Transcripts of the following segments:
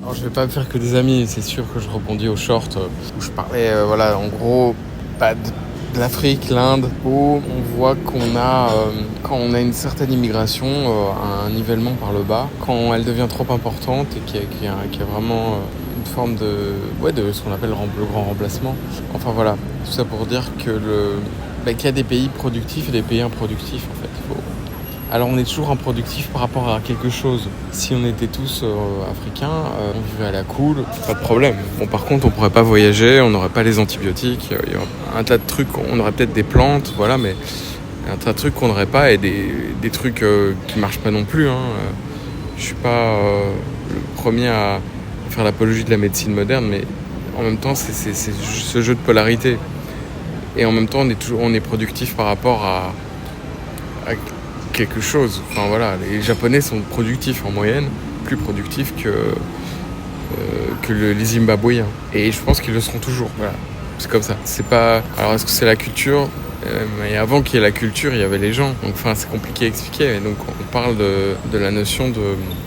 Alors, je vais pas me faire que des amis, c'est sûr que je rebondis au short où je parlais, en gros, de l'Afrique, l'Inde, où on voit qu'on a, quand on a une certaine immigration, un nivellement par le bas, quand elle devient trop importante et qu'il y a vraiment une forme de ce qu'on appelle le grand remplacement. Enfin voilà, tout ça pour dire qu'il y a des pays productifs et des pays improductifs en fait. Alors on est toujours improductif par rapport à quelque chose. Si on était tous africains, on vivrait à la cool, pas de problème. Bon, par contre, on pourrait pas voyager, on n'aurait pas les antibiotiques, il y aurait un tas de trucs, on aurait peut-être des plantes, voilà, mais un tas de trucs qu'on n'aurait pas et des trucs qui marchent pas non plus. Je suis pas le premier à faire l'apologie de la médecine moderne, mais en même temps, c'est ce jeu de polarité. Et en même temps, on est productif par rapport à quelque chose. Enfin voilà, les Japonais sont productifs en moyenne, plus productifs que les Zimbabwéens. Et je pense qu'ils le seront toujours. Voilà, c'est comme ça. C'est pas. Alors est-ce que c'est la culture mais avant qu'il y ait la culture, il y avait les gens. Donc enfin, c'est compliqué à expliquer. Et donc on parle de la notion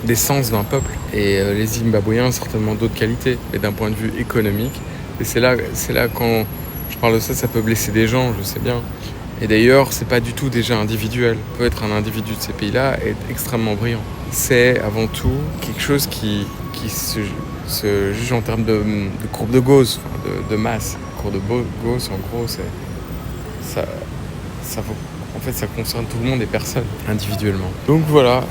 d'essence d'un peuple. Et les Zimbabwéens ont certainement d'autres qualités. Et d'un point de vue économique. Et c'est là quand je parle de ça, ça peut blesser des gens, je sais bien. Et d'ailleurs, c'est pas du tout déjà individuel. On peut être un individu de ces pays-là et être extrêmement brillant. C'est avant tout quelque chose qui se juge en termes de courbe de Gauss, de masse. La courbe de Gauss, en gros, en fait, ça concerne tout le monde et personne individuellement. Donc voilà,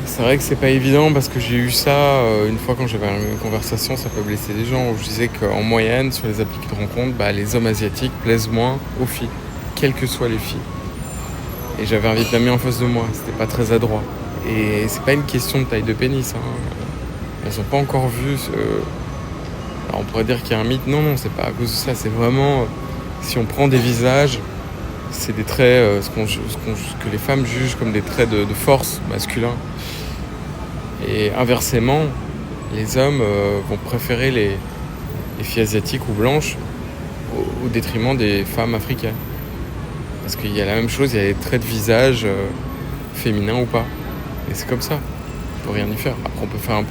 c'est vrai que c'est pas évident parce que j'ai eu ça une fois quand j'avais une conversation, ça peut blesser des gens, où je disais qu'en moyenne, sur les applis de rencontre, les hommes asiatiques plaisent moins aux filles, quelles que soient les filles. Et j'avais un Vietnamien en face de moi, c'était pas très adroit. Et c'est pas une question de taille de pénis. Elles ont pas encore vu Alors on pourrait dire qu'il y a un mythe. Non, c'est pas à cause de ça. C'est vraiment... si on prend des visages, c'est des traits que les femmes jugent comme des traits de force masculins. Et inversement, les hommes vont préférer les filles asiatiques ou blanches au détriment des femmes africaines. Parce qu'il y a la même chose, il y a des traits de visage féminins ou pas. Et c'est comme ça. On peut rien y faire. Après, on peut faire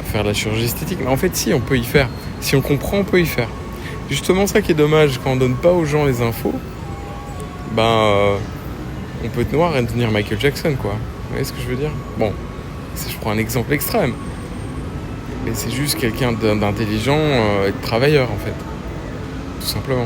faire de la chirurgie esthétique. Mais en fait, si, on peut y faire. Si on comprend, on peut y faire. Justement, ça qui est dommage, quand on donne pas aux gens les infos, on peut être noir et devenir Michael Jackson, quoi. Vous voyez ce que je veux dire ? Bon, je prends un exemple extrême. Mais c'est juste quelqu'un d'intelligent et de travailleur, en fait. Tout simplement.